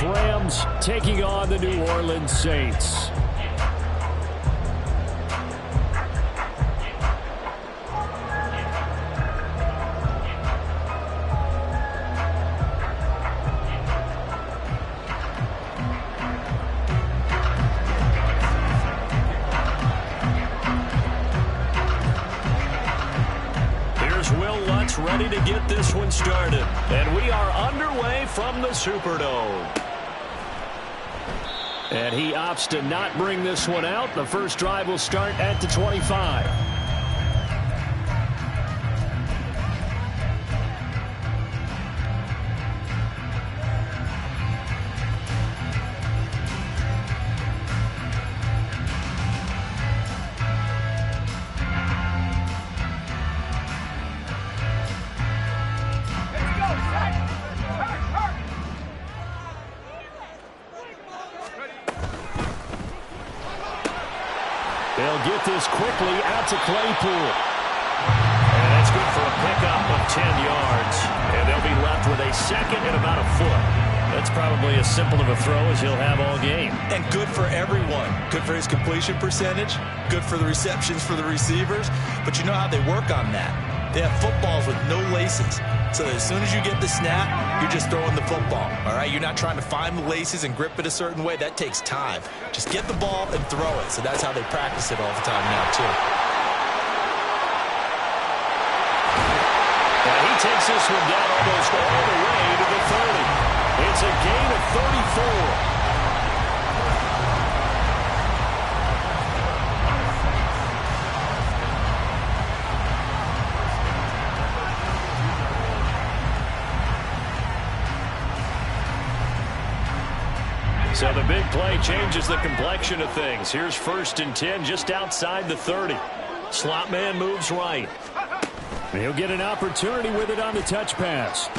Rams taking on the New Orleans Saints. Ready to get this one started. And we are underway from the Superdome. And he opts to not bring this one out. The first drive will start at the 25. They'll get this quickly out to Claypool. And that's good for a pickup of 10 yards. And they'll be left with a second and about a foot. That's probably as simple of a throw as he'll have all game. And good for everyone. Good for his completion percentage. Good for the receptions for the receivers. But you know how they work on that. They have footballs with no laces. So as soon as you get the snap, you're just throwing the football. All right, you're not trying to find the laces and grip it a certain way. That takes time. Just get the ball and throw it. So that's how they practice it all the time now, too. And he takes this one down almost all the way to the 30. It's a gain of 34. So the big play changes the complexion of things. Here's 1st and 10 just outside the 30. Slot man moves right. He'll get an opportunity with it on the touch pass.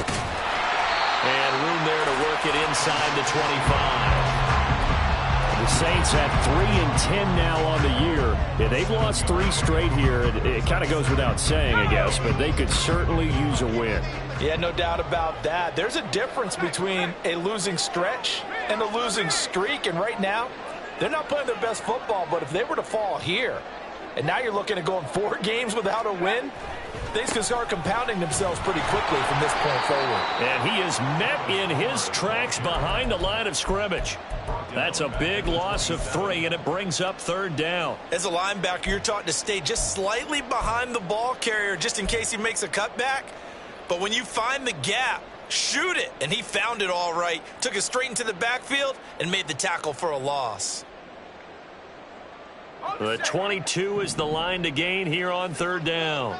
And room there to work it inside the 25. The Saints have 3 and 10 now on the year. Yeah, they've lost 3 straight here. It kind of goes without saying, I guess, but they could certainly use a win. Yeah, no doubt about that. There's a difference between a losing stretch and a losing streak, and right now, they're not playing their best football, but if they were to fall here, and now you're looking at going 4 games without a win, things can start compounding themselves pretty quickly from this point forward. And he is met in his tracks behind the line of scrimmage. That's a big loss of 3, and it brings up 3rd down. As a linebacker, you're taught to stay just slightly behind the ball carrier just in case he makes a cutback. But when you find the gap, shoot it. And he found it all right. Took it straight into the backfield and made the tackle for a loss. The 22 is the line to gain here on 3rd down.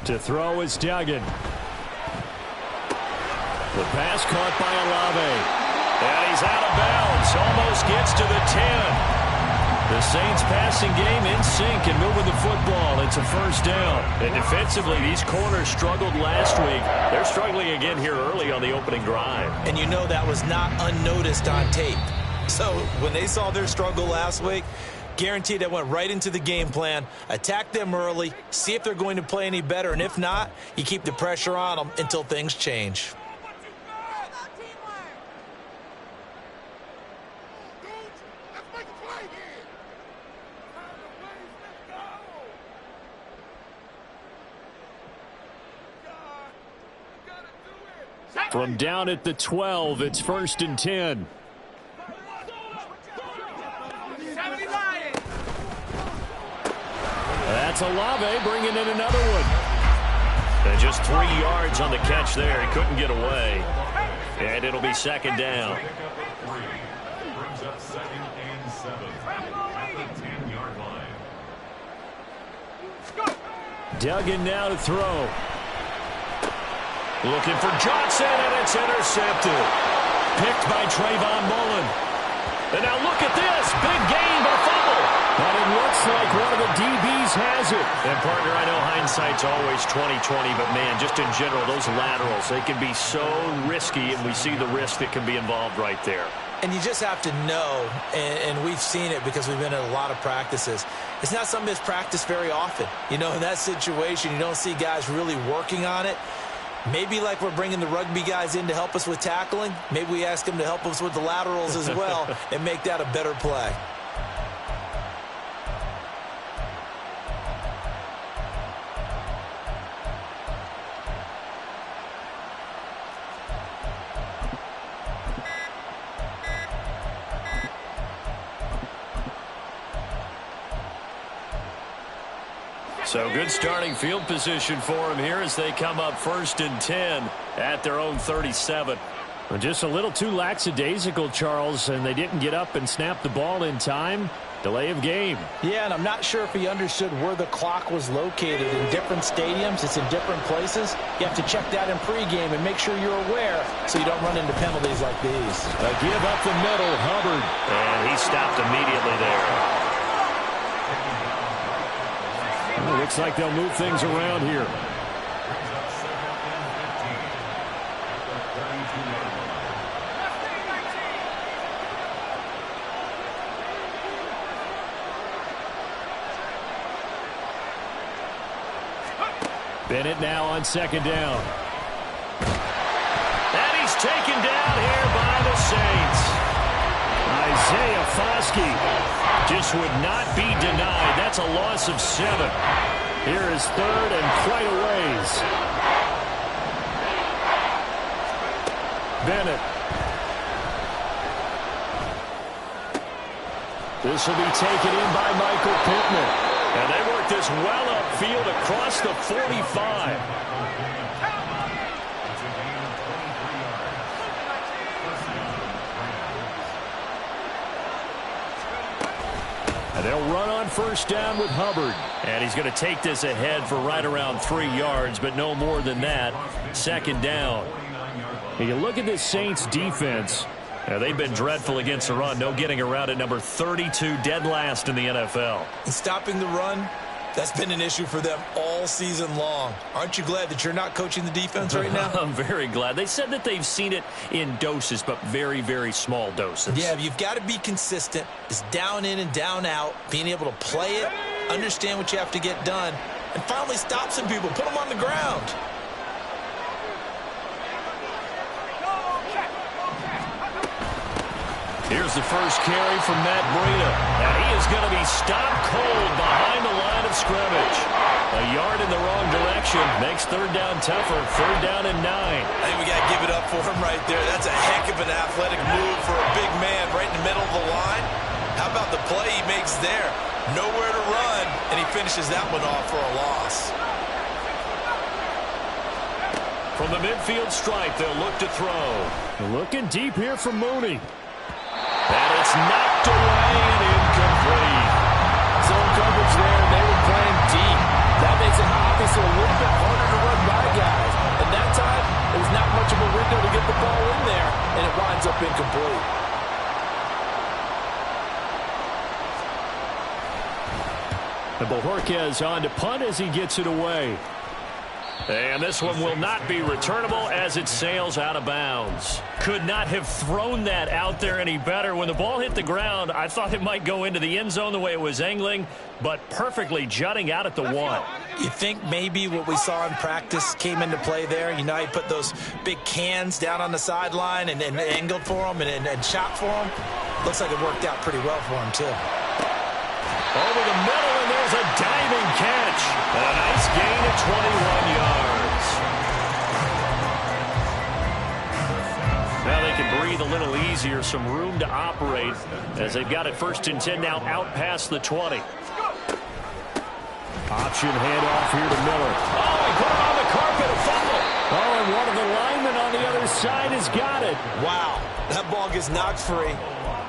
To throw is Duggan. The pass caught by Olave. And he's out of bounds. Almost gets to the 10. The Saints passing game in sync and moving the football. It's a 1st down. And defensively, these corners struggled last week. They're struggling again here early on the opening drive. And you know that was not unnoticed on tape. So when they saw their struggle last week, guaranteed that went right into the game plan. Attack them early, see if they're going to play any better. And if not, you keep the pressure on them until things change. From down at the 12, it's 1st and 10. That's Olave bringing in another one. And just 3 yards on the catch there. He couldn't get away. And it'll be 2nd down. Brings up 2nd and 7 at the 10-yard line. Duggan now to throw. Looking for Johnson, and it's intercepted. Picked by Trayvon Mullen. And now look at this. Big gain, but a fumble. But it looks like one of the DBs has it. And, partner, I know hindsight's always 20/20, but, man, just in general, those laterals, they can be so risky, and we see the risk that can be involved right there. And you just have to know, and we've seen it because we've been in a lot of practices, it's not something that's practiced very often. You know, in that situation, you don't see guys really working on it. Maybe like we're bringing the rugby guys in to help us with tackling, maybe we ask them to help us with the laterals as well and make that a better play. So good starting field position for them here as they come up 1st and 10 at their own 37. Well, just a little too lackadaisical, Charles, and they didn't get up and snap the ball in time. Delay of game. Yeah, and I'm not sure if he understood where the clock was located. In different stadiums, it's in different places. You have to check that in pregame and make sure you're aware so you don't run into penalties like these. A give up the middle, Hubbard. And he stopped immediately there. Well, looks like they'll move things around here. Bennett now on 2nd down. And he's taken down here by the Saints. Isaiah Foskey just would not be denied. That's a loss of 7. Here is 3rd and quite a ways. Bennett. This will be taken in by Michael Pittman. And they work this well upfield across the 45. And they'll run on 1st down with Hubbard. And he's going to take this ahead for right around 3 yards, but no more than that. 2nd down. And you look at this Saints defense. They've been dreadful against the run. No getting around at number 32, dead last in the NFL. And stopping the run, that's been an issue for them all season long. Aren't you glad that you're not coaching the defense right now? I'm very glad. They said that they've seen it in doses, but very, very small doses. Yeah, you've got to be consistent. It's down in and down out, being able to play it, understand what you have to get done, and finally stop some people, put them on the ground. Here's the first carry from Matt Breida. And he is going to be stopped cold behind the line of scrimmage. A yard in the wrong direction makes 3rd down tougher. 3rd down and 9. I think we got to give it up for him right there. That's a heck of an athletic move for a big man right in the middle of the line. How about the play he makes there? Nowhere to run, and he finishes that one off for a loss. From the midfield stripe, they'll look to throw. Looking deep here for Mooney. And it's knocked away and incomplete. Zone coverage there. They were playing deep. That makes it obviously a little bit harder to run by guys. At that time, there was not much of a window to get the ball in there, and it winds up incomplete. And Bojorquez on to punt as he gets it away. And this one will not be returnable as it sails out of bounds. Could not have thrown that out there any better. When the ball hit the ground, I thought it might go into the end zone the way it was angling, but perfectly jutting out at the 1. You think maybe what we saw in practice came into play there? You know, he put those big cans down on the sideline and angled for them and shot for them. Looks like it worked out pretty well for him, too. Over the middle, and there's a diving catch. And a nice gain of 21 yards. Now they can breathe a little easier, some room to operate as they've got it 1st and 10 now out past the 20. Option handoff here to Miller. Oh, he put it on the carpet, a fumble. Oh, and one of the linemen on the other side has got it. Wow, that ball gets knocked free,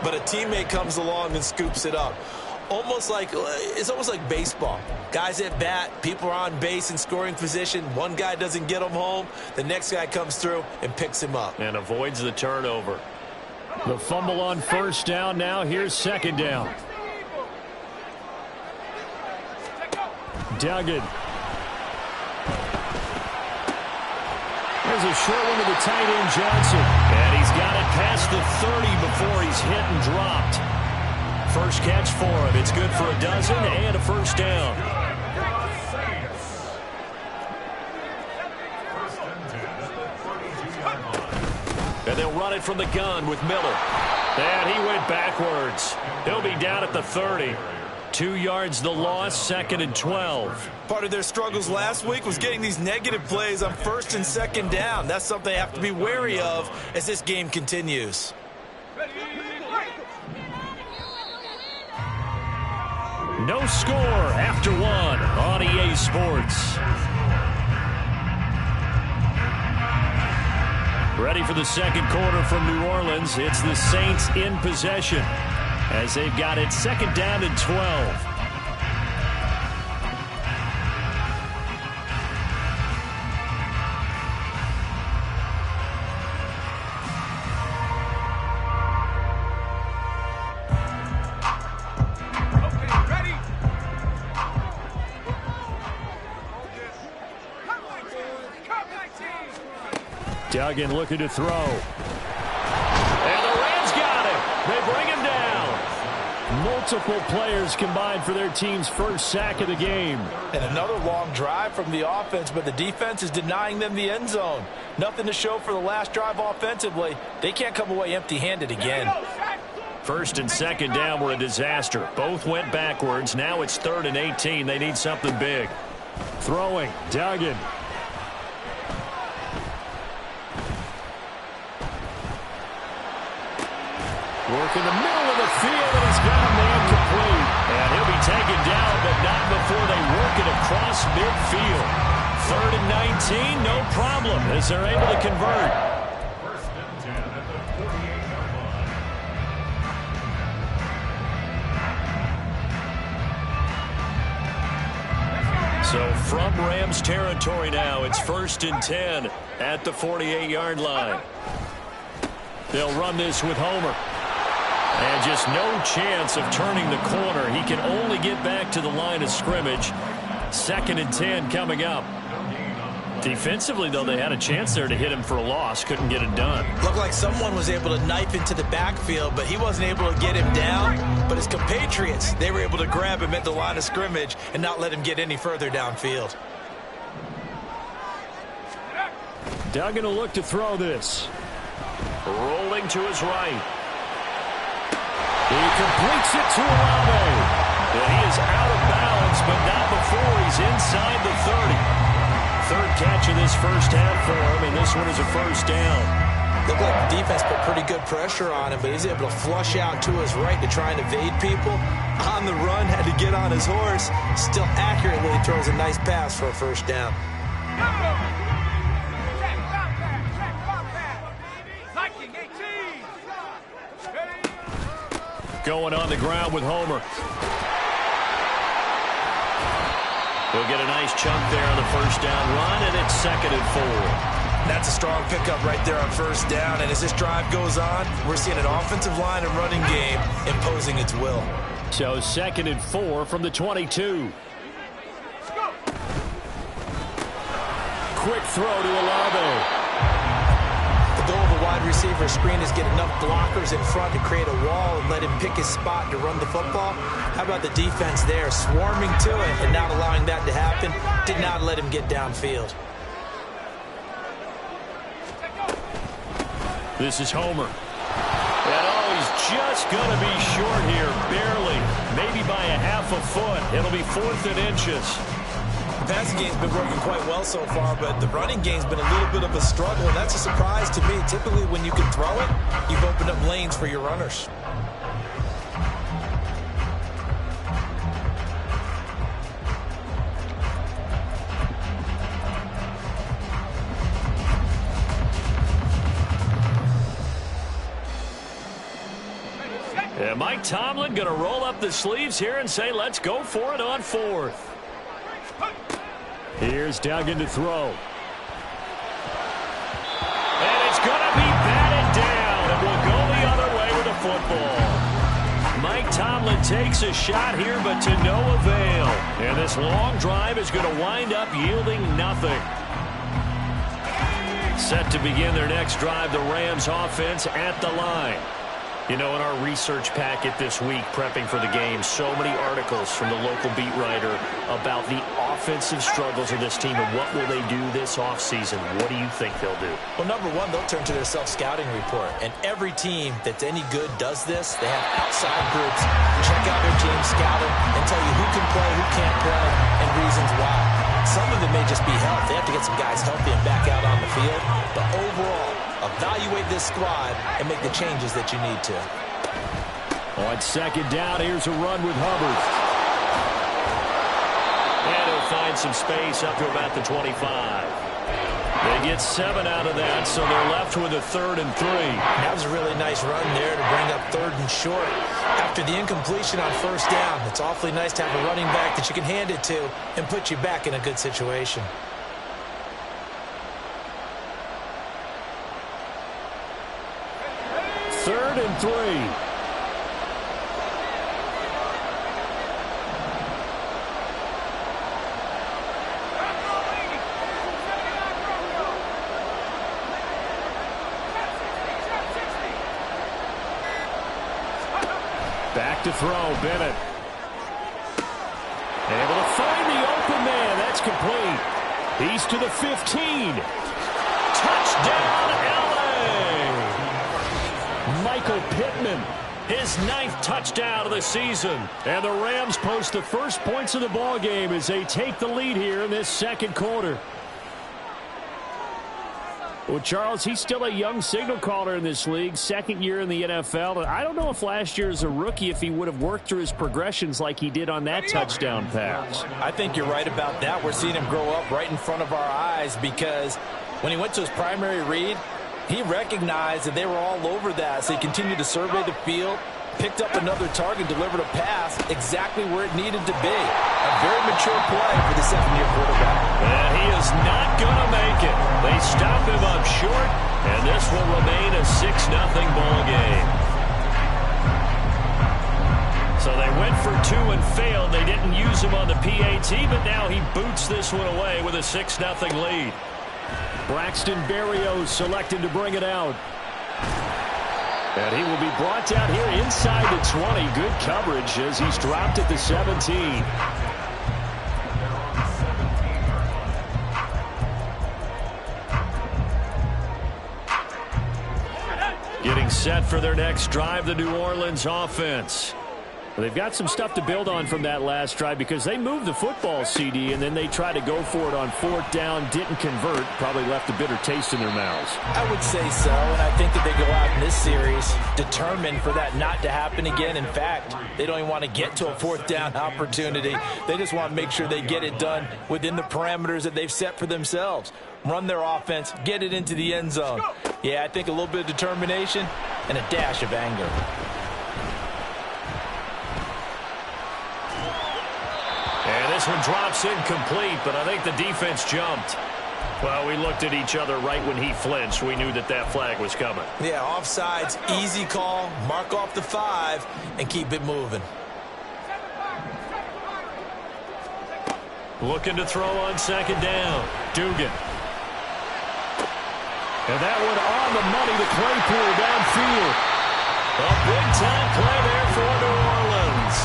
but a teammate comes along and scoops it up. It's almost like baseball. Guys at bat, people are on base in scoring position. One guy doesn't get him home. The next guy comes through and picks him up. And avoids the turnover. The fumble on 1st down now. Here's 2nd down. Duggan. There's a short one to the tight end, Johnson. And he's got it past the 30 before he's hit and dropped. First catch for him. It's good for a dozen and a 1st down. And they'll run it from the gun with Miller. And he went backwards. He'll be down at the 30. 2 yards the loss, 2nd and 12. Part of their struggles last week was getting these negative plays on 1st and 2nd down. That's something they have to be wary of as this game continues. No score after 1 on EA Sports. Ready for the second quarter from New Orleans. It's the Saints in possession as they've got it 2nd down and 12. Duggan looking to throw. And the Rams got him. They bring him down. Multiple players combined for their team's first sack of the game. And another long drive from the offense, but the defense is denying them the end zone. Nothing to show for the last drive offensively. They can't come away empty-handed again. 1st and 2nd down were a disaster. Both went backwards. Now it's 3rd and 18. They need something big. Throwing, Duggan. Work in the middle of the field, and he's got a man complete. And he'll be taken down, but not before they work it across midfield. 3rd and 19, no problem, as they're able to convert. 1st and 10 at the 48-yard line. So from Rams territory now, it's 1st and 10 at the 48-yard line. They'll run this with Homer. And just no chance of turning the corner. He can only get back to the line of scrimmage. 2nd and 10 coming up. Defensively, though, they had a chance there to hit him for a loss. Couldn't get it done. Looked like someone was able to knife into the backfield, but he wasn't able to get him down. But his compatriots, they were able to grab him at the line of scrimmage and not let him get any further downfield. Duggan will look to throw this. Rolling to his right. He completes it to Olave. And he is out of bounds, but not before he's inside the 30. 3rd catch of this first half for him, and this one is a 1st down. Looked like the defense put pretty good pressure on him, but he's able to flush out to his right to try and evade people. On the run, had to get on his horse. Still accurately throws a nice pass for a 1st down. Going on the ground with Homer. He'll get a nice chunk there on the 1st down run, and it's 2nd and 4. That's a strong pickup right there on 1st down, and as this drive goes on, we're seeing an offensive line and running game imposing its will. So 2nd and 4 from the 22. Quick throw to Olave. The goal of a wide receiver screen is get enough blockers in front to create a wall and let him pick his spot to run the football. How about the defense there, swarming to it and not allowing that to happen? Did not let him get downfield. This is Homer. And he's just going to be short here, barely, maybe by a half a foot. It'll be 4th and inches. The passing game's been working quite well so far, but the running game's been a little bit of a struggle, and that's a surprise to me. Typically, when you can throw it, you've opened up lanes for your runners. And Mike Tomlin going to roll up the sleeves here and say, let's go for it on 4th. Here's Duggan to throw. And it's going to be batted down, and will go the other way with the football. Mike Tomlin takes a shot here, but to no avail. And this long drive is going to wind up yielding nothing. Set to begin their next drive, the Rams offense at the line. You know, in our research packet this week, prepping for the game, so many articles from the local beat writer about the offensive struggles of this team and what will they do this offseason. What do you think they'll do? Well, number one, they'll turn to their self-scouting report. And every team that's any good does this. They have outside groups check out their team, scout them, and tell you who can play, who can't play, and reasons why. Some of it may just be health. They have to get some guys healthy and back out on the field. But overall, evaluate this squad and make the changes that you need to. On second down, here's a run with Hubbard. And he'll find some space up to about the 25. They get 7 out of that, so they're left with a 3rd and 3. That was a really nice run there to bring up 3rd and short. After the incompletion on 1st down, it's awfully nice to have a running back that you can hand it to and put you back in a good situation. Third and 3. Back to throw, Bennett. Able to find the open man. That's complete. He's to the 15. Touchdown, LA! Michael Pittman. His 9th touchdown of the season. And the Rams post the first points of the ball game as they take the lead here in this second quarter. Well, Charles, he's still a young signal caller in this league, 2nd year in the NFL. I don't know if last year as a rookie if he would have worked through his progressions like he did on that touchdown pass. I think you're right about that. We're seeing him grow up right in front of our eyes because when he went to his primary read, he recognized that they were all over that, so he continued to survey the field, picked up another target, delivered a pass exactly where it needed to be. A very mature play for the 2nd-year quarterback. And he is not going to make it. They stop him up short, and this will remain a 6-0 ball game. So they went for 2 and failed. They didn't use him on the PAT, but now he boots this one away with a 6-0 lead. Braxton Berrios selected to bring it out. And he will be brought down here inside the 20. Good coverage as he's dropped at the 17. Getting set for their next drive, the New Orleans offense. They've got some stuff to build on from that last drive because they moved the football, CD, and then they tried to go for it on 4th down, didn't convert, probably left a bitter taste in their mouths. I would say so, and I think that they go out in this series determined for that not to happen again. In fact, they don't even want to get to a 4th down opportunity. They just want to make sure they get it done within the parameters that they've set for themselves. Run their offense, get it into the end zone. Yeah, I think a little bit of determination and a dash of anger. And this one drops incomplete, but I think the defense jumped. Well, we looked at each other right when he flinched. We knew that that flag was coming. Yeah, offsides, easy call, mark off the 5, and keep it moving. Looking to throw on 2nd down. Dugan. And that one on the money to Claypool downfield. A big-time play there for New Orleans.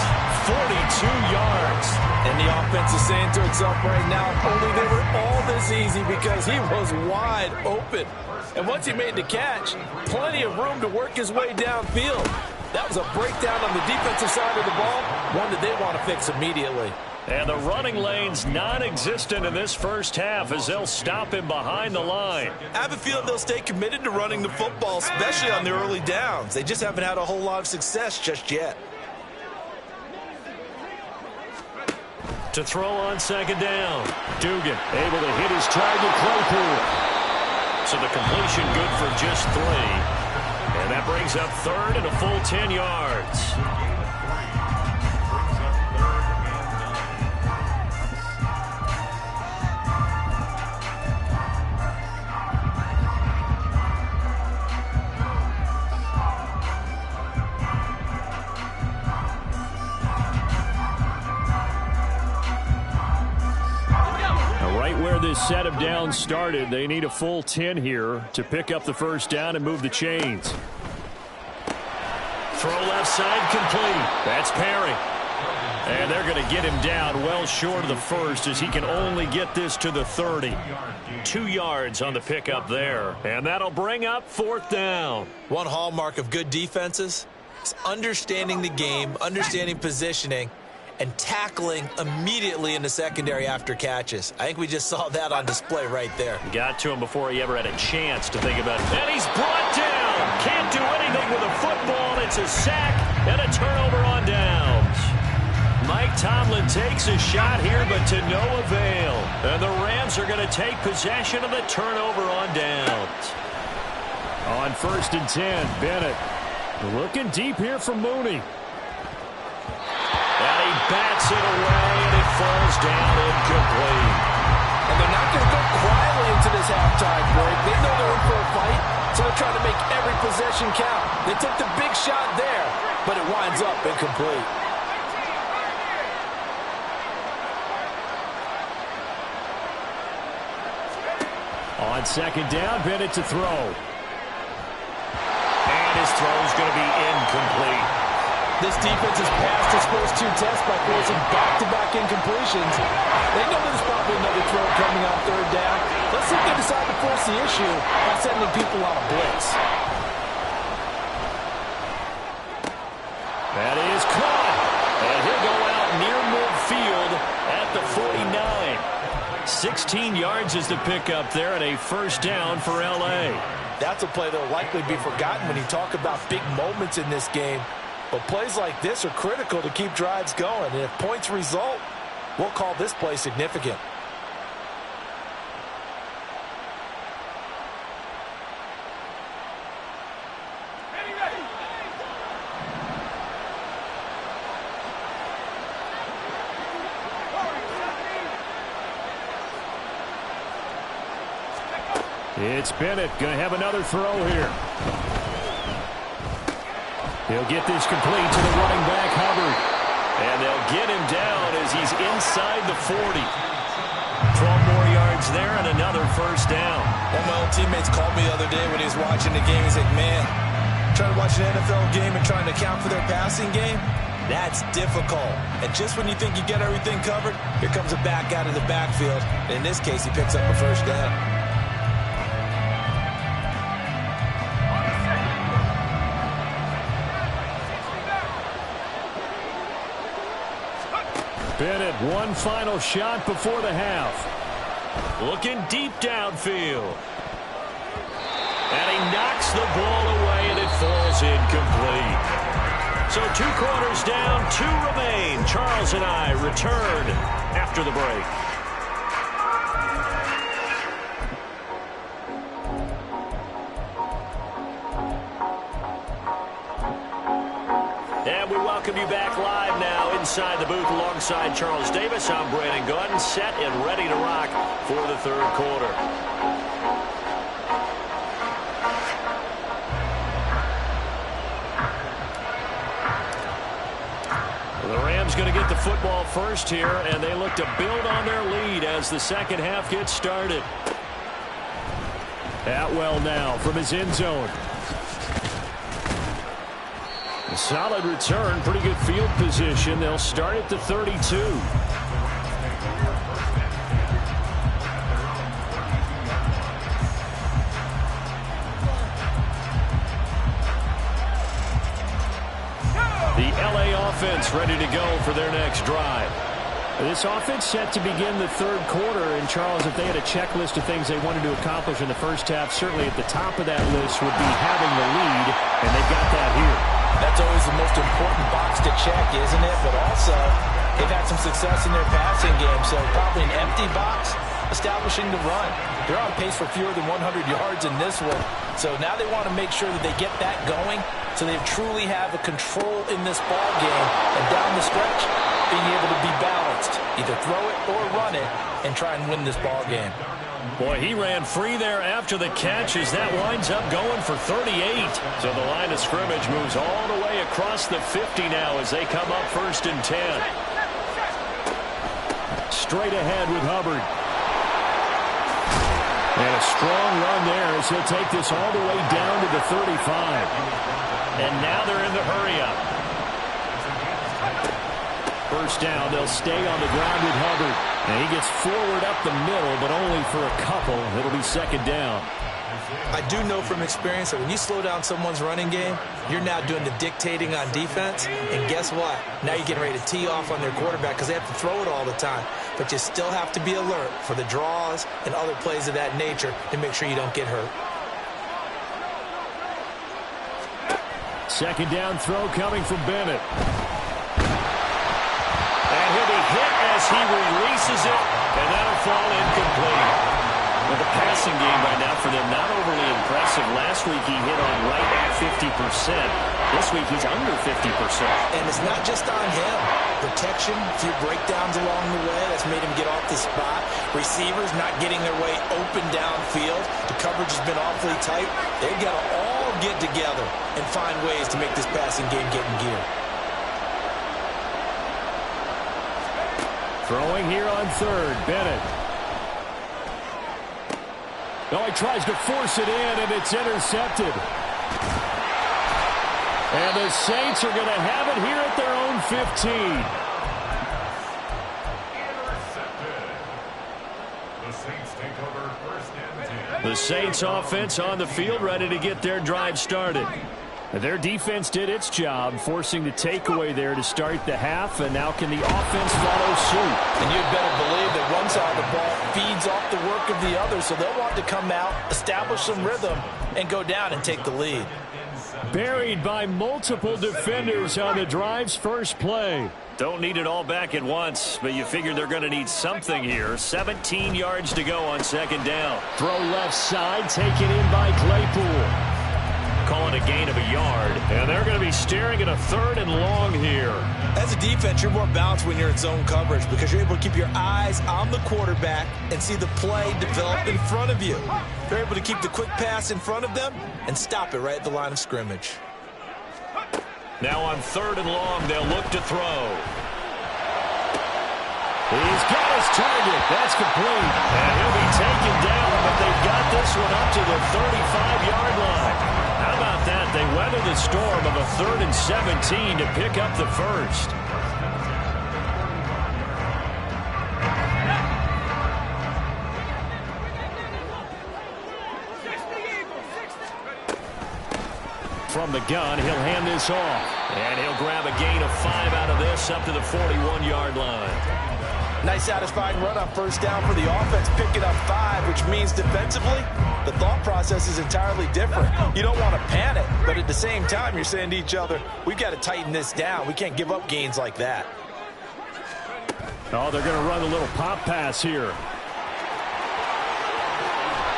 42 yards. And the offense is saying to itself right now, only they were all this easy because he was wide open. And once he made the catch, plenty of room to work his way downfield. That was a breakdown on the defensive side of the ball, one that they want to fix immediately. And the running lane's non-existent in this first half as they'll stop him behind the line. I have a feeling they'll stay committed to running the football, especially on the early downs. They just haven't had a whole lot of success just yet. To throw on 2nd down. Dugan. Able to hit his target, Claypool. So the completion good for just 3. And that brings up 3rd and a full 10 yards. This set of downs started. They need a full 10 here to pick up the first down and move the chains. throw left side complete. That's Perry. And they're going to get him down well short of the first as he can only get this to the 30. 2 yards on the pickup there. And that'll bring up 4th down. One hallmark of good defenses is understanding the game, understanding positioning, and tackling immediately in the secondary after catches. I think we just saw that on display right there. Got to him before he ever had a chance to think about it. And he's brought down. Can't do anything with a football. It's a sack and a turnover on downs. Mike Tomlin takes a shot here, but to no avail. And the Rams are going to take possession of the turnover on downs. On 1st and 10, Bennett looking deep here from Mooney. And he bats it away, and it falls down incomplete. And they're not going to go quietly into this halftime break. They know they're in for a fight, so they're trying to make every possession count. They took the big shot there, but it winds up incomplete. On 2nd down, Bennett to throw. And his throw's going to be incomplete. This defense has passed its first 2 tests by forcing back-to-back incompletions. They know there's probably another throw coming on 3rd down. Let's see if they decide to force the issue by sending people on a blitz. That is caught. And he'll go out near midfield at the 49. 16 yards is the pickup there, and a 1st down for L.A. That's a play that will likely be forgotten when you talk about big moments in this game. But plays like this are critical to keep drives going. And if points result, we'll call this play significant. It's Bennett going to have another throw here. He'll get this complete to the running back, Hubbard. And they'll get him down as he's inside the 40. 12 more yards there and another 1st down. One of my old teammates called me the other day when he was watching the game. He's like, man, trying to watch an NFL game and trying to account for their passing game, that's difficult. And just when you think you get everything covered, here comes a back out of the backfield. And in this case, he picks up a 1st down. Bennett, one final shot before the half. Looking deep downfield. And he knocks the ball away, and it falls incomplete. So 2 quarters down, 2 remain. Charles and I return after the break. And we welcome you back live now inside the booth alongside Charles Davis. I'm Brandon Gaudin, set and ready to rock for the 3rd quarter. The Rams going to get the football first here, and they look to build on their lead as the 2nd half gets started. Atwell now from his end zone. A solid return, pretty good field position. They'll start at the 32. The LA offense ready to go for their next drive. This offense set to begin the 3rd quarter. And, Charles, if they had a checklist of things they wanted to accomplish in the 1st half, certainly at the top of that list would be having the lead, and they've got that here. That's always the most important box to check, isn't it? But also, they've had some success in their passing game, so probably an empty box, establishing the run. They're on pace for fewer than 100 yards in this one, so now they want to make sure that they get that going so they truly have a control in this ball game, and down the stretch, being able to be balanced, either throw it or run it, and try and win this ball game. Boy, he ran free there after the catch as that winds up going for 38. So the line of scrimmage moves all the way across the 50 now as they come up 1st and 10. Straight ahead with Hubbard. And a strong run there as he'll take this all the way down to the 35. And now they're in the hurry-up. First down, they'll stay on the ground with Hubbard. And he gets forward up the middle, but only for a couple. It'll be second down. I do know from experience that when you slow down someone's running game, you're now doing the dictating on defense. And guess what? Now you're getting ready to tee off on their quarterback because they have to throw it all the time. But you still have to be alert for the draws and other plays of that nature to make sure you don't get hurt. Second down throw coming from Bennett. And he'll be hit as he releases it, and that'll fall incomplete. Well, the passing game right now for them, not overly impressive. Last week he hit on right at 50%. This week he's under 50%. And it's not just on him. Protection, a few breakdowns along the way. That's made him get off the spot. Receivers not getting their way open downfield. The coverage has been awfully tight. They've got to all get together and find ways to make this passing game get in gear. Throwing here on third, Bennett. Oh, he tries to force it in, and it's intercepted. And the Saints are going to have it here at their own 15. Intercepted. The Saints take over first and 10. The Saints offense on the field, ready to get their drive started. Their defense did its job, forcing the takeaway there to start the half, and now can the offense follow suit? And you'd better believe that one side of the ball feeds off the work of the other, so they'll want to come out, establish some rhythm, and go down and take the lead. Buried by multiple defenders on the drive's first play. Don't need it all back at once, but you figure they're going to need something here. 17 yards to go on second down. Throw left side, taken in by Claypool. Call it a gain of a yard, and they're going to be staring at a third and long here. As a defense, you're more balanced when you're in zone coverage because you're able to keep your eyes on the quarterback and see the play develop in front of you. You're able to keep the quick pass in front of them and stop it right at the line of scrimmage. Now on third and long, they'll look to throw. He's got his target. That's complete. And he'll be taken down, but they've got this one up to the 35-yard line. How about that? They weather the storm of a 3rd and 17 to pick up the first. From the gun, he'll hand this off. And he'll grab a gain of 5 out of this up to the 41-yard line. Nice satisfying run on first down for the offense, picking up 5, which means defensively, the thought process is entirely different. You don't want to panic, but at the same time, you're saying to each other, we've got to tighten this down. We can't give up gains like that. Oh, they're going to run a little pop pass here.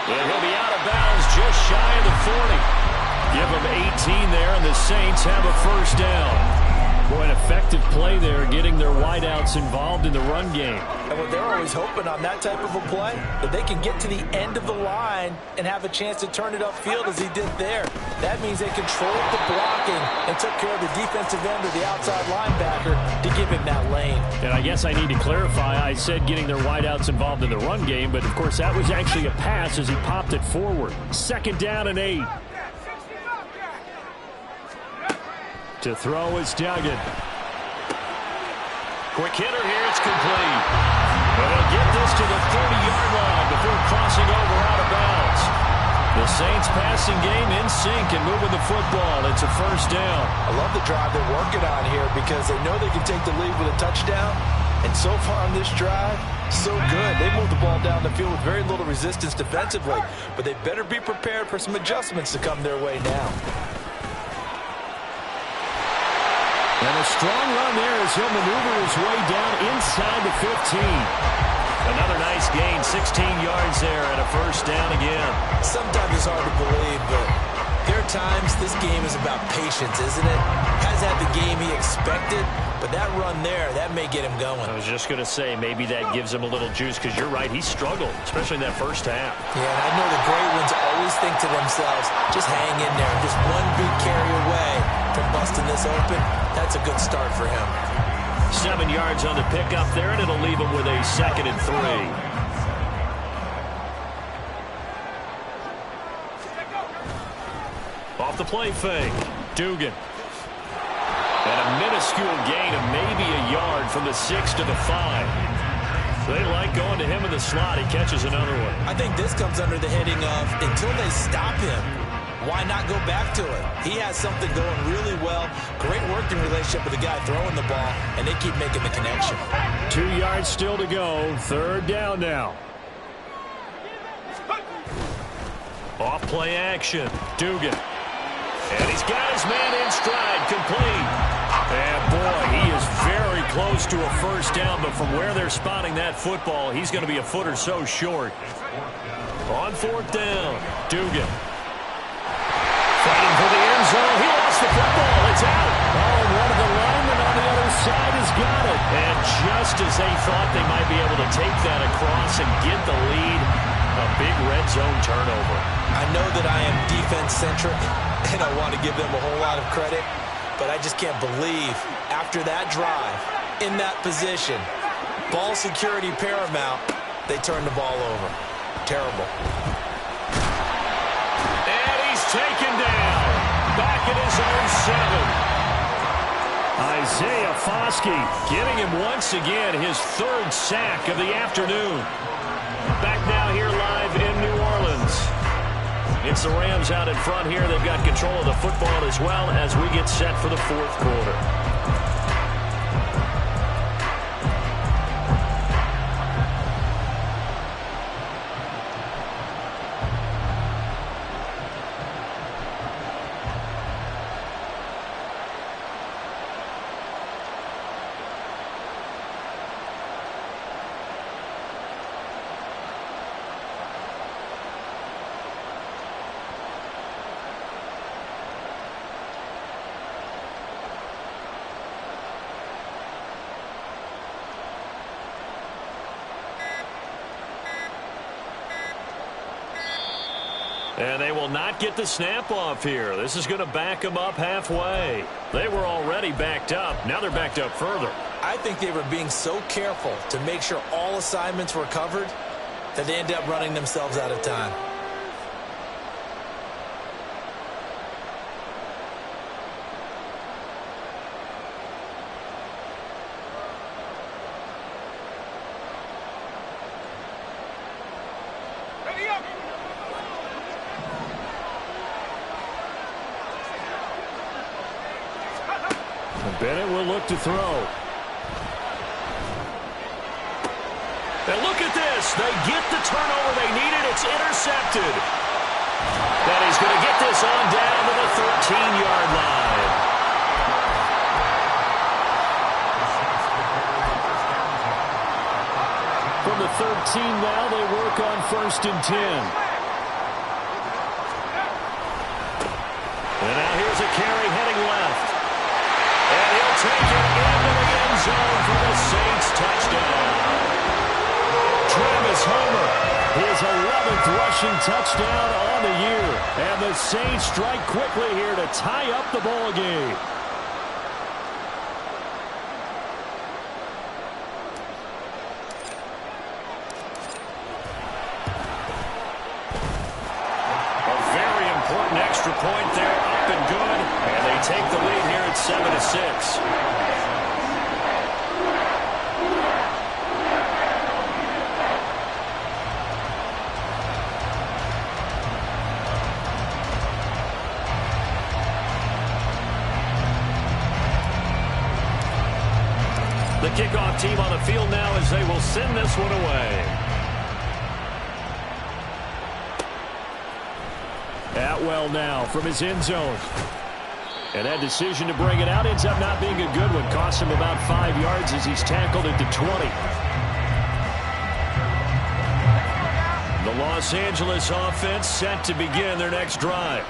And he'll be out of bounds just shy of the 40. Give them 18 there, and the Saints have a first down. Boy, an effective play there, getting their wideouts involved in the run game. And what they're always hoping on that type of a play, that they can get to the end of the line and have a chance to turn it upfield as he did there. That means they controlled the blocking and took care of the defensive end of the outside linebacker to give him that lane. And I guess I need to clarify, I said getting their wideouts involved in the run game, but of course that was actually a pass as he popped it forward. Second down and 8. To throw is Duggan. Quick hitter here, it's complete. But they'll get this to the 30-yard line before crossing over out of bounds. The Saints passing game in sync and moving the football. It's a first down. I love the drive they're working on here because they know they can take the lead with a touchdown. And so far on this drive, so good. They moved the ball down the field with very little resistance defensively. But they better be prepared for some adjustments to come their way now. And a strong run there as he'll maneuver his way down inside the 15. Another nice gain, 16 yards there and a first down again. Sometimes it's hard to believe, but there are times this game is about patience, isn't it? Has had the game he expected, but that run there, that may get him going. I was just going to say, maybe that gives him a little juice because you're right, he struggled, especially in that first half. Yeah, and I know the great ones always think to themselves, just hang in there, just one big carry away from busting this open. That's a good start for him. 7 yards on the pickup there, and it'll leave him with a 2nd and 3. Off the play fake. Dugan. And a minuscule gain of maybe a yard from the 6 to the 5. They like going to him in the slot. He catches another one. I think this comes under the heading of until they stop him, why not go back to it? He has something going really well. Great working relationship with the guy throwing the ball, and they keep making the connection. 2 yards still to go. Third down now. Off play action. Dugan. And he's got his man in stride. Complete. And boy, he is very close to a first down, but from where they're spotting that football, he's going to be a foot or so short. On fourth down, Dugan. Fighting for the end zone. He lost the football. It's out. Oh, one of the linemen on the other side has got it. And just as they thought they might be able to take that across and get the lead, a big red zone turnover. I know that I am defense-centric, and I want to give them a whole lot of credit, but I just can't believe after that drive, in that position, ball security paramount, they turn the ball over. Terrible. And he's taken down. Back at his own 7. Isaiah Foskey Giving him once again his third sack of the afternoon. Back now here live in New Orleans. It's the Rams out in front here. They've got control of the football as well as we get set for the fourth quarter. And they will not get the snap off here. This is going to back them up halfway. They were already backed up. Now they're backed up further. I think they were being so careful to make sure all assignments were covered that they ended up running themselves out of time. Bennett will look to throw. And look at this. They get the turnover they needed. It's intercepted. And he's going to get this on down to the 13-yard line. From the 13 now, they work on 1st and 10. And now here's a carry heading left. And he'll take it into the end zone for the Saints touchdown. Travis Homer, his 11th rushing touchdown on the year. And the Saints strike quickly here to tie up the ball game. A very important extra point there, up and good. And they take the lead here at 7-6. The kickoff team on the field now as they will send this one away. Atwell now from his end zone. And that decision to bring it out ends up not being a good one. Cost him about 5 yards as he's tackled at the 20. The Los Angeles offense set to begin their next drive.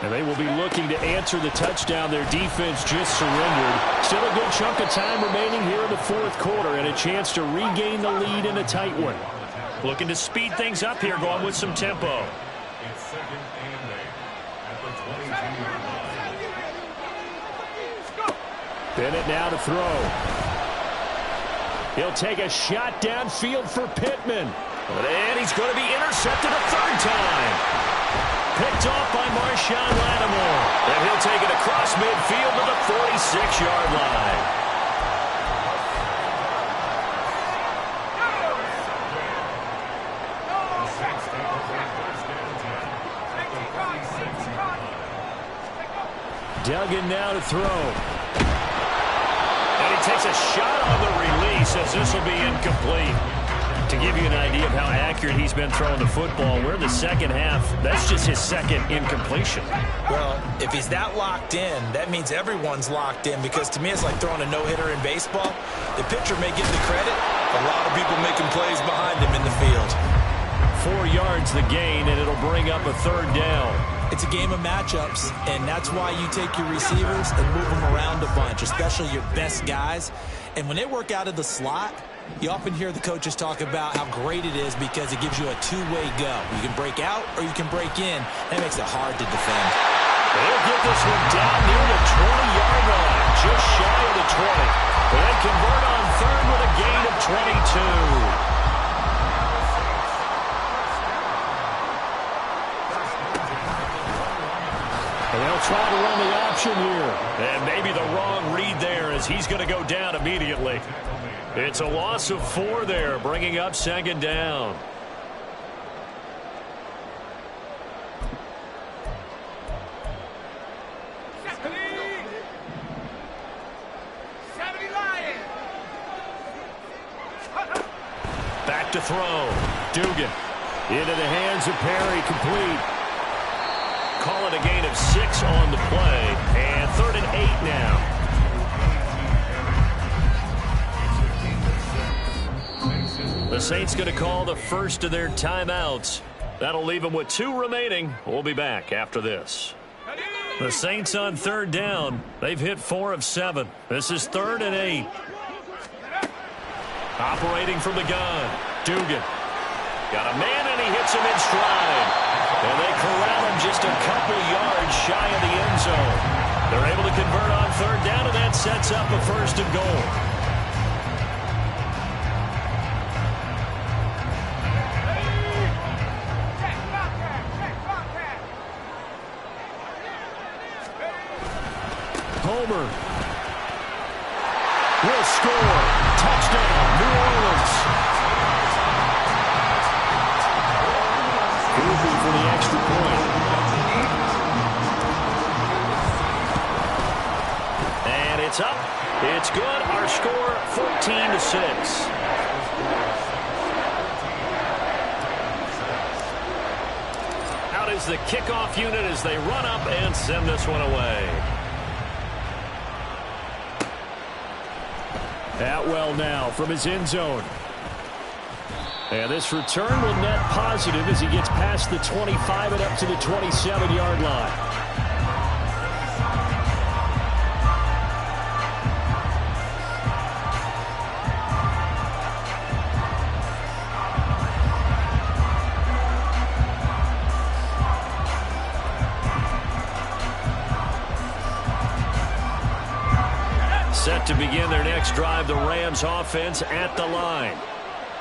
And they will be looking to answer the touchdown their defense just surrendered. Still a good chunk of time remaining here in the fourth quarter and a chance to regain the lead in a tight one. Looking to speed things up here, going with some tempo. It's 2nd and 8 at the 22-yard line. Bennett now to throw. He'll take a shot downfield for Pittman. And he's going to be intercepted a third time. Picked off by Marshawn Lattimore. And he'll take it across midfield to the 46-yard line. Duggan now to throw. And he takes a shot on the release as this will be incomplete. To give you an idea of how accurate he's been throwing the football, we're in the second half. That's just his second incompletion. Well, if he's that locked in, that means everyone's locked in, because to me it's like throwing a no-hitter in baseball. The pitcher may get the credit, a lot of people making plays behind him in the field. 4 yards the gain, and it'll bring up a third down. It's a game of matchups, and that's why you take your receivers and move them around a bunch, especially your best guys. And when they work out of the slot, you often hear the coaches talk about how great it is because it gives you a two-way go. You can break out or you can break in. That makes it hard to defend. They'll get this one down near the 20-yard line, just shy of the 20. But they convert on third with a gain of 22. And they'll try to run the option here. And maybe the wrong read there as he's going to go down immediately. It's a loss of 4 there, bringing up second down. Back to throw. Dugan into the hands of Perry, complete. Call it a gain of 6 on the play. And 3rd and 8 now. The Saints going to call the first of their timeouts. That'll leave them with 2 remaining. We'll be back after this. The Saints on 3rd down. They've hit 4 of 7. This is 3rd and 8. Operating from the gun. Dugan. Got a man, and he hits him in stride. And they corral him just a couple yards shy of the end zone. They're able to convert on 3rd down, and that sets up a 1st and goal. Homer will score. Touchdown, New Orleans. Goofy for the extra point. And it's up. It's good. Our score, 14-6. Out is the kickoff unit as they run up and send this one away. Atwell now from his end zone. And this return will net positive as he gets past the 25 and up to the 27-yard line. Set to begin their next drive, the Rams offense at the line.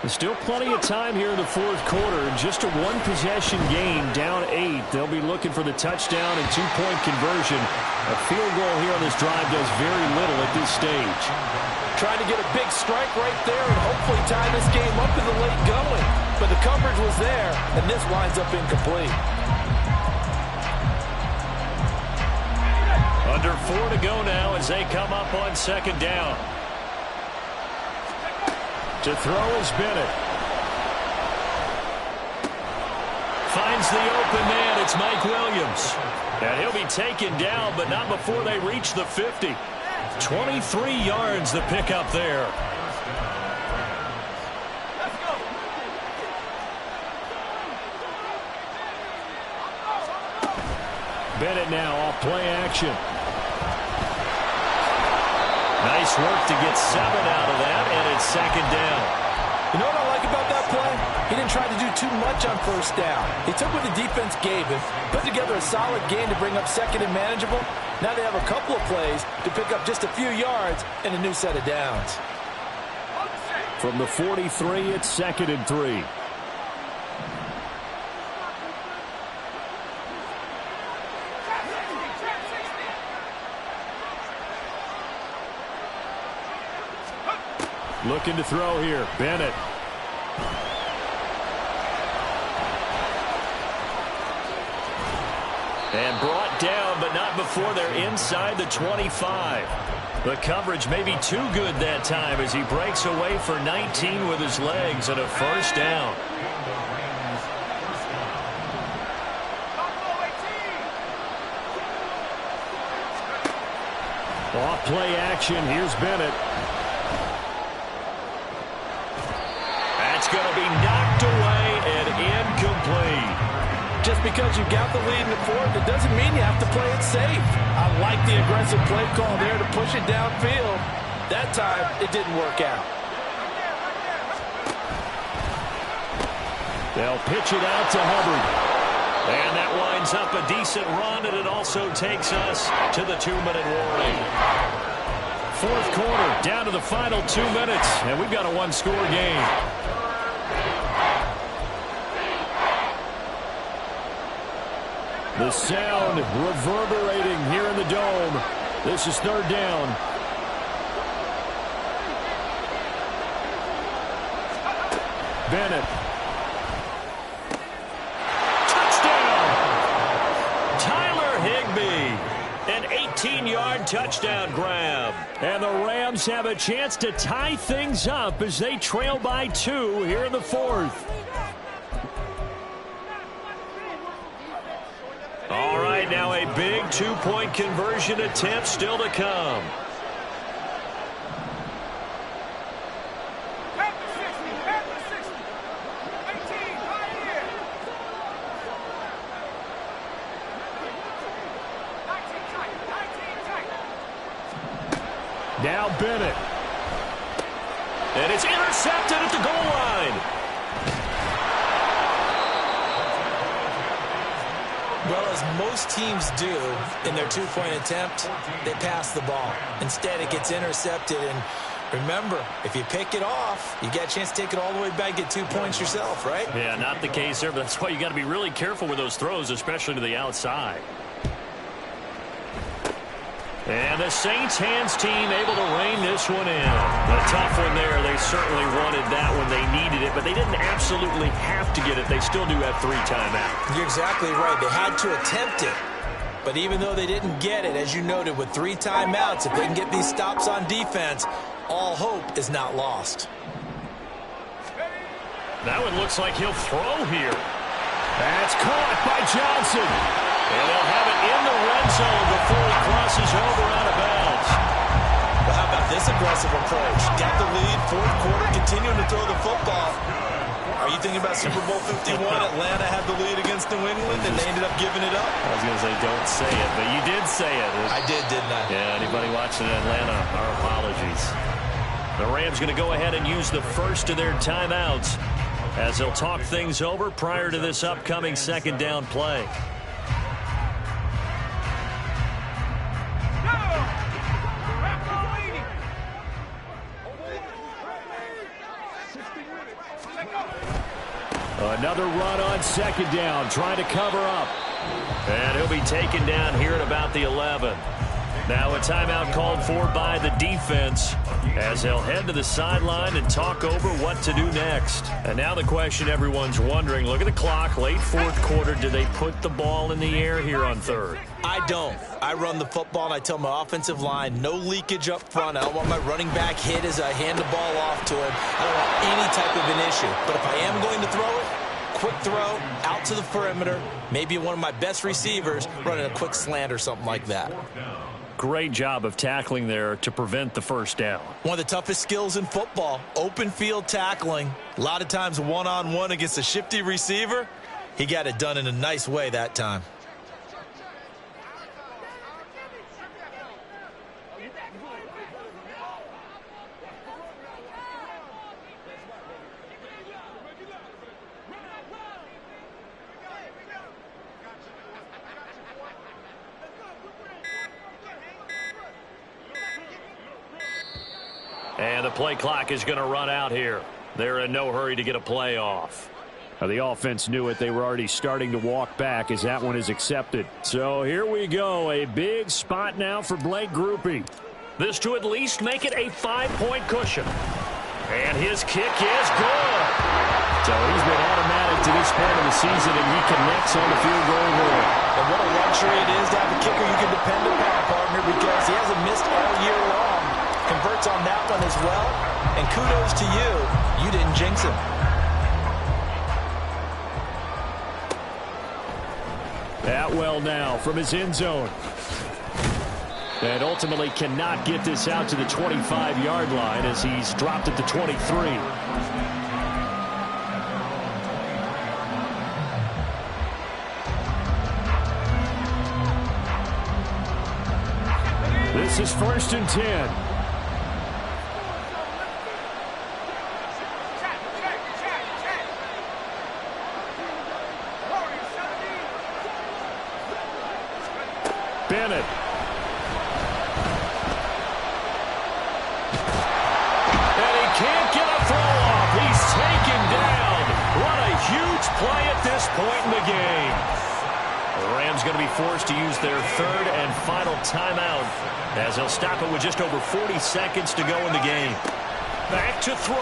There's still plenty of time here in the 4th quarter. Just a 1-possession game, down 8. They'll be looking for the touchdown and 2-point conversion. A field goal here on this drive does very little at this stage. Trying to get a big strike right there and hopefully tie this game up in the late going. But the coverage was there, and this winds up incomplete. Under 4 to go now as they come up on 2nd down. To throw is Bennett. Finds the open man. It's Mike Williams. And he'll be taken down, but not before they reach the 50. 23 yards the pickup there. Bennett now off play action. Nice work to get 7 out of that, and it's 2nd down. You know what I like about that play? He didn't try to do too much on 1st down. He took what the defense gave him, put together a solid game to bring up 2nd and manageable. Now they have a couple of plays to pick up just a few yards and a new set of downs. From the 43, it's 2nd and 3. Looking to throw here. Bennett. And brought down, but not before they're inside the 25. The coverage may be too good that time as he breaks away for 19 with his legs and a first down. Off play action. Here's Bennett. That's going to be knocked away and incomplete. Just because you got the lead in the fourth, it doesn't mean you have to play it safe. I like the aggressive play call there to push it downfield. That time, it didn't work out. They'll pitch it out to Hubbard. And that winds up a decent run, and it also takes us to the 2-minute warning. Fourth quarter, down to the final 2 minutes, and we've got a one-score game. The sound reverberating here in the dome. This is third down. Bennett. Touchdown! Tyler Higbee. An 18-yard touchdown grab. And the Rams have a chance to tie things up as they trail by 2 here in the fourth. All right, now a big 2-point conversion attempt still to come. Now Bennett. And it's intercepted at the goal line. Well, as most teams do in their 2-point attempt, they pass the ball. Instead, it gets intercepted. And remember, if you pick it off, you get a chance to take it all the way back, get 2 points yourself, right? Yeah, not the case there, but that's why you got to be really careful with those throws, especially to the outside. And the Saints hands team able to rein this one in. A tough one there. They certainly wanted that when they needed it, but they didn't absolutely have to get it. They still do have 3 timeouts. You're exactly right. They had to attempt it. But even though they didn't get it, as you noted, with 3 timeouts, if they can get these stops on defense, all hope is not lost. That one looks like he'll throw here. That's caught by Johnson. And they'll have it in the red zone before he crosses over out of bounds. Well, how about this aggressive approach? Got the lead, fourth quarter, continuing to throw the football. Are you thinking about Super Bowl 51? Atlanta had the lead against New England, and they ended up giving it up? I was going to say, don't say it, but you did say it. I did, didn't I? Yeah, anybody watching in Atlanta, our apologies. The Rams going to go ahead and use the first of their timeouts as they'll talk things over prior to this upcoming second down play. Another run on second down, trying to cover up. And he'll be taken down here at about the 11. Now a timeout called for by the defense as they'll head to the sideline and talk over what to do next. And now the question everyone's wondering, look at the clock, late fourth quarter, do they put the ball in the air here on third? I don't. I run the football, and I tell my offensive line, no leakage up front. I don't want my running back hit as I hand the ball off to him. I don't want any type of an issue. But if I am going to throw it, quick throw, out to the perimeter, maybe one of my best receivers running a quick slant or something like that. Great job of tackling there to prevent the first down. One of the toughest skills in football, open field tackling. A lot of times one-on-one against a shifty receiver. He got it done in a nice way that time. And the play clock is going to run out here. They're in no hurry to get a play off. The offense knew it. They were already starting to walk back as that one is accepted. So here we go. A big spot now for Blake Grupe. This to at least make it a 5-point cushion. And his kick is good. So he's been automatic to this point of the season, and he connects on the field goal rule. And what a luxury it is to have a kicker you can depend upon, partner, because he hasn't missed all year long. Converts on that one as well. And kudos to you. You didn't jinx him. Atwell now from his end zone. And ultimately cannot get this out to the 25-yard line as he's dropped at the 23. This is 1st and 10. Bennett. And he can't get a throw off. He's taken down. What a huge play at this point in the game. The Rams going to be forced to use their 3rd and final timeout as they'll stop it with just over 40 seconds to go in the game. Back to throw.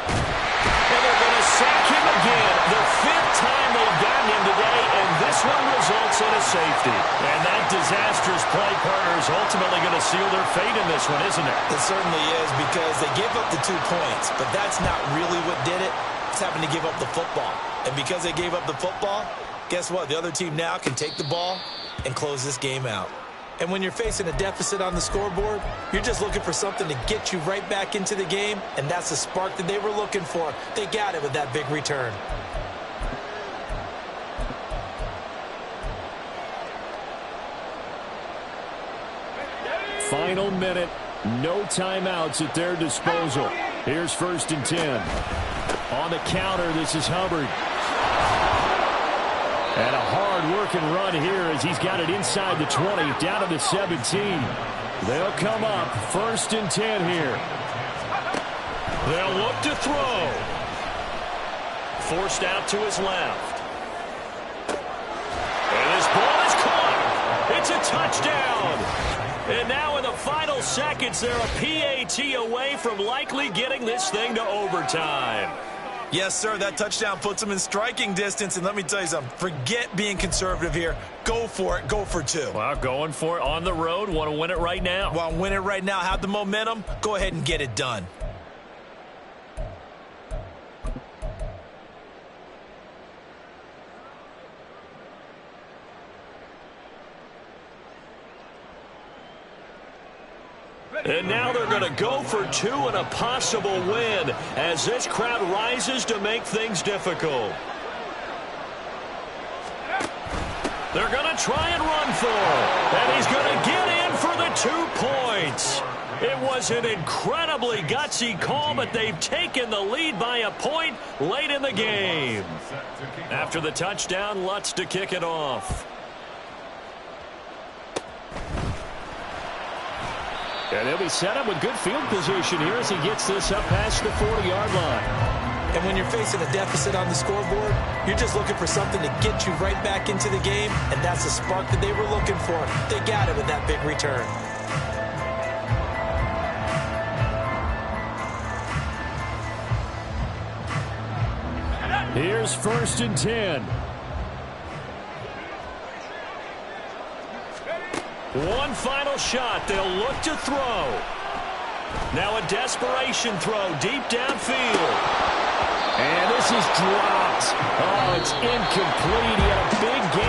And they're going to sack him again. The 5th time they've gotten him today, and this one results in a safety. And that disastrous play, partner, is ultimately going to seal their fate in this one, isn't it? It certainly is, because they gave up the 2 points, but that's not really what did it. It's having to give up the football. And because they gave up the football, guess what? The other team now can take the ball and close this game out. And when you're facing a deficit on the scoreboard, you're just looking for something to get you right back into the game, and that's the spark that they were looking for. They got it with that big return. Final minute. No timeouts at their disposal. Here's 1st and 10. On the counter, this is Hubbard. And a hard-working run here as he's got it inside the 20, down to the 17. They'll come up 1st and 10 here. They'll look to throw. Forced out to his left. And this ball is caught. It's a touchdown. And now in the final seconds, they're a PAT away from likely getting this thing to overtime. Yes, sir, that touchdown puts them in striking distance. And let me tell you something, forget being conservative here. Go for it. Go for 2. Well, going for it on the road. Want to win it right now. Want to win it right now. Have the momentum. Go ahead and get it done. And now they're going to go for 2 and a possible win as this crowd rises to make things difficult. They're going to try and run for it. And he's going to get in for the 2 points. It was an incredibly gutsy call, but they've taken the lead by a point late in the game. After the touchdown, Lutz to kick it off. And they'll be set up with good field position here as he gets this up past the 40-yard line. And when you're facing a deficit on the scoreboard, you're just looking for something to get you right back into the game, and that's the spark that they were looking for. They got it with that big return. Here's 1st and 10. One final shot. They'll look to throw. Now a desperation throw deep downfield. And this is dropped. Oh, it's incomplete. He had a big game.